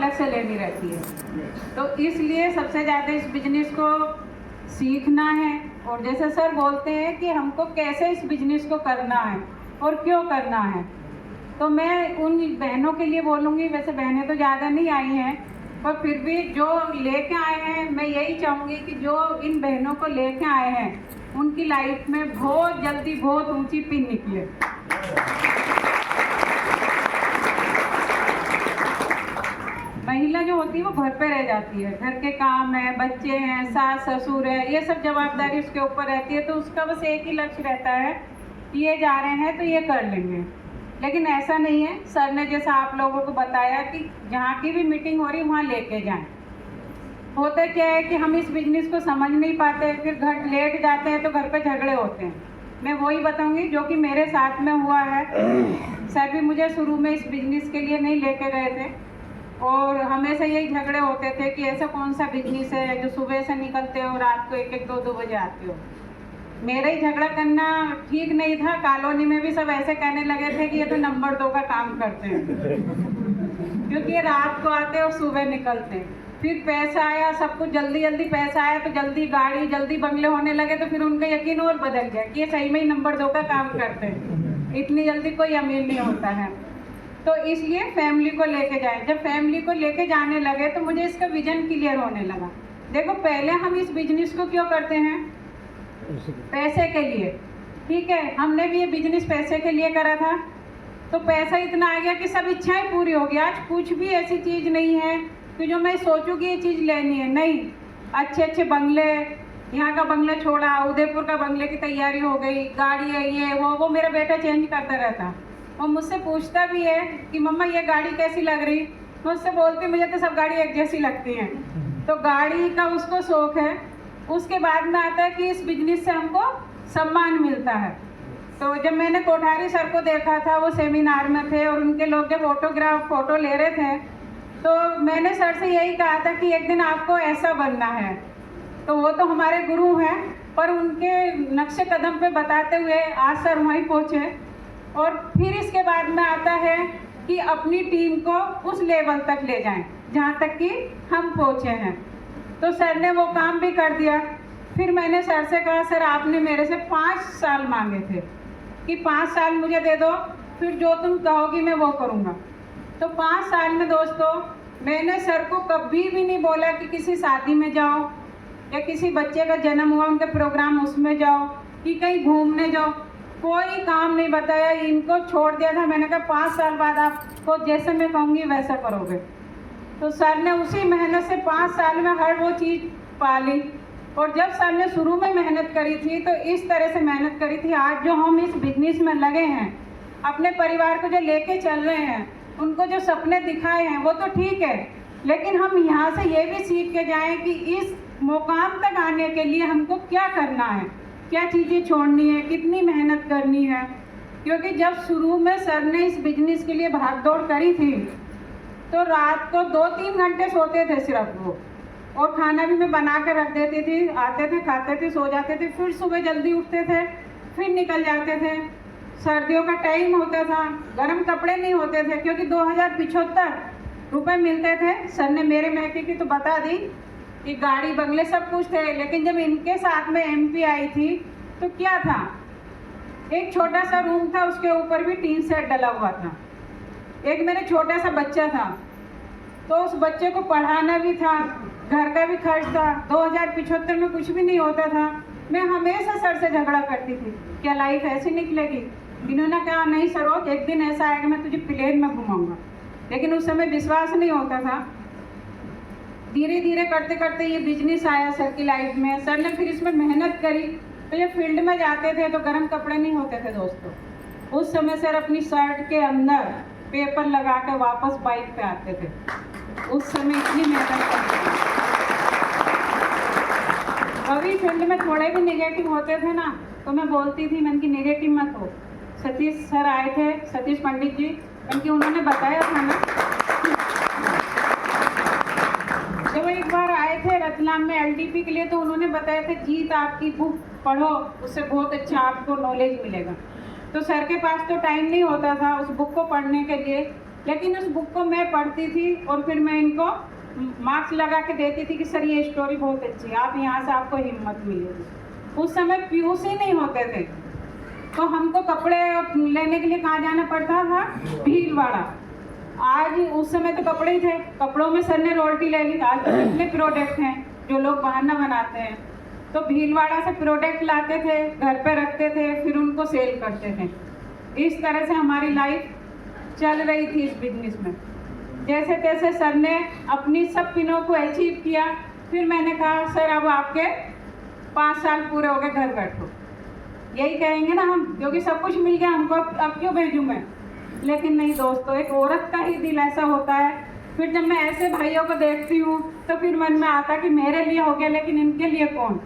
अलग से लेनी रहती है। तो इसलिए सबसे ज़्यादा इस बिजनेस को सीखना है, और जैसे सर बोलते हैं कि हमको कैसे इस बिजनेस को करना है और क्यों करना है, तो मैं उन बहनों के लिए बोलूँगी। वैसे बहनें तो ज़्यादा नहीं आई हैं, पर फिर भी जो लेके आए हैं, मैं यही चाहूँगी कि जो इन बहनों को लेके आए हैं उनकी लाइफ में बहुत जल्दी बहुत ऊंची पिन निकले। महिला जो होती है वो घर पे रह जाती है, घर के काम है, बच्चे हैं, सास ससुर है, ये सब जवाबदारी उसके ऊपर रहती है, तो उसका बस एक ही लक्ष्य रहता है कि ये जा रहे हैं तो ये कर लेंगे। लेकिन ऐसा नहीं है। सर ने जैसा आप लोगों को बताया कि जहाँ की भी मीटिंग हो रही वहाँ लेके जाएं। होता क्या है कि हम इस बिजनेस को समझ नहीं पाते, फिर घर लेट जाते हैं तो घर पे झगड़े होते हैं। मैं वही बताऊंगी जो कि मेरे साथ में हुआ है। सर भी मुझे शुरू में इस बिजनेस के लिए नहीं लेके गए थे, और हमेशा यही झगड़े होते थे कि ऐसा कौन सा बिजनेस है जो सुबह से निकलते हो रात को 1-1, 2-2 बजे आते हो। मेरा ही झगड़ा करना ठीक नहीं था। कॉलोनी में भी सब ऐसे कहने लगे थे कि ये तो नंबर 2 का काम करते हैं क्योंकि ये रात को आते और सुबह निकलते। फिर पैसा आया, सब कुछ जल्दी जल्दी पैसा आया, तो जल्दी गाड़ी जल्दी बंगले होने लगे, तो फिर उनका यकीन और बदल गया कि ये सही में ही नंबर 2 का काम करते हैं। इतनी जल्दी कोई अमीर नहीं होता है। तो इसलिए फैमिली को लेके जाए। जब फैमिली को लेके जाने लगे तो मुझे इसका विजन क्लियर होने लगा। देखो, पहले हम इस बिजनेस को क्यों करते हैं? पैसे के लिए। ठीक है, हमने भी ये बिजनेस पैसे के लिए करा था, तो पैसा इतना आ गया कि सब इच्छाएं पूरी हो गई। आज कुछ भी ऐसी चीज़ नहीं है कि जो मैं सोचूं कि ये चीज़ लेनी है। नहीं, अच्छे अच्छे बंगले, यहाँ का बंगला छोड़ा, उदयपुर का बंगले की तैयारी हो गई, गाड़ी है, ये वो मेरा बेटा चेंज करता रहता। वो मुझसे पूछता भी है कि मम्मा ये गाड़ी कैसी लग रही। मैं उससे बोलती मुझे तो सब गाड़ी एक जैसी लगती हैं। तो गाड़ी का उसको शौक है। उसके बाद में आता है कि इस बिजनेस से हमको सम्मान मिलता है। तो जब मैंने कोठारी सर को देखा था, वो सेमिनार में थे और उनके लोग जब ऑटोग्राफ फ़ोटो ले रहे थे, तो मैंने सर से यही कहा था कि एक दिन आपको ऐसा बनना है। तो वो तो हमारे गुरु हैं, पर उनके नक्शे कदम पे बताते हुए आज सर वहीं पहुँचे। और फिर इसके बाद में आता है कि अपनी टीम को उस लेवल तक ले जाएं जहाँ तक कि हम पहुँचे हैं। तो सर ने वो काम भी कर दिया। फिर मैंने सर से कहा, सर आपने मेरे से 5 साल मांगे थे कि 5 साल मुझे दे दो, फिर जो तुम कहोगी मैं वो करूँगा। तो 5 साल में दोस्तों, मैंने सर को कभी भी नहीं बोला कि किसी शादी में जाओ या किसी बच्चे का जन्म हुआ उनके प्रोग्राम उसमें जाओ कि कहीं घूमने जाओ। कोई काम नहीं बताया, इनको छोड़ दिया था। मैंने कहा 5 साल बाद आपको जैसे मैं कहूँगी वैसा करोगे। तो सर ने उसी मेहनत से 5 साल में हर वो चीज़ पाली। और जब सर ने शुरू में मेहनत करी थी तो इस तरह से मेहनत करी थी। आज जो हम इस बिजनेस में लगे हैं, अपने परिवार को जो लेके चल रहे हैं, उनको जो सपने दिखाए हैं वो तो ठीक है, लेकिन हम यहाँ से ये भी सीख के जाएं कि इस मुकाम तक आने के लिए हमको क्या करना है, क्या चीज़ें छोड़नी है, कितनी मेहनत करनी है। क्योंकि जब शुरू में सर ने इस बिजनेस के लिए भाग दौड़ करी थी तो रात को 2-3 घंटे सोते थे सिर्फ वो, और खाना भी मैं बना कर रख देती थी। आते थे, खाते थे, सो जाते थे, फिर सुबह जल्दी उठते थे, फिर निकल जाते थे। सर्दियों का टाइम होता था, गर्म कपड़े नहीं होते थे क्योंकि 2075 रुपये मिलते थे। सर ने मेरे महके की तो बता दी कि गाड़ी बंगले सब कुछ थे, लेकिन जब इनके साथ में MP आई थी तो क्या था, एक छोटा सा रूम था, उसके ऊपर भी टीन सेट डला हुआ था। एक मेरे छोटा सा बच्चा था, तो उस बच्चे को पढ़ाना भी था, घर का भी खर्च था। 2075 में कुछ भी नहीं होता था। मैं हमेशा सर से झगड़ा करती थी, क्या लाइफ ऐसी निकलेगी। इन्होंने कहा नहीं सरोज, एक दिन ऐसा आएगा मैं तुझे प्लेन में घुमाऊंगा। लेकिन उस समय विश्वास नहीं होता था। धीरे धीरे करते करते ये बिजनेस आया सर की लाइफ में। सर ने फिर इसमें मेहनत करी। तो ये फील्ड में जाते थे तो गर्म कपड़े नहीं होते थे दोस्तों। उस समय सर अपनी शर्ट के अंदर पेपर लगा कर वापस बाइक पे आते थे। उस समय इतनी मेहनत करते थे। अभी फील्ड में थोड़े भी नेगेटिव होते थे ना, तो मैं बोलती थी, मैंने कि नेगेटिव मत हो। सतीश सर आए थे, सतीश पंडित जी, क्योंकि उन्होंने बताया था ना, जब एक बार आए थे रतलाम में LDP के लिए, तो उन्होंने बताया था जीत आपकी बुक पढ़ो, उससे बहुत अच्छा आपको नॉलेज मिलेगा। तो सर के पास तो टाइम नहीं होता था उस बुक को पढ़ने के लिए, लेकिन उस बुक को मैं पढ़ती थी और फिर मैं इनको मार्क्स लगा के देती थी कि सर ये स्टोरी बहुत अच्छी है, आप यहाँ से आपको हिम्मत मिलेगी। उस समय पीयूष ही नहीं होते थे, तो हमको कपड़े लेने के लिए कहाँ जाना पड़ता था? भीलवाड़ा। आज उस समय तो कपड़े ही थे, कपड़ों में सर ने रॉयल्टी ले ली। आज तो कितने प्रोडक्ट हैं जो लोग बहाना बनाते हैं। तो भीलवाड़ा से प्रोडक्ट लाते थे, घर पे रखते थे, फिर उनको सेल करते थे। इस तरह से हमारी लाइफ चल रही थी इस बिजनेस में। जैसे तैसे सर ने अपनी सब पिनों को अचीव किया। फिर मैंने कहा सर अब आपके 5 साल पूरे हो गए, घर बैठो। यही कहेंगे ना हम, क्योंकि सब कुछ मिल गया हमको, अब क्यों भेजूँ मैं? लेकिन नहीं दोस्तों, एक औरत का ही दिल ऐसा होता है। फिर जब मैं ऐसे भाइयों को देखती हूँ तो फिर मन में आता कि मेरे लिए हो गया, लेकिन इनके लिए कौन?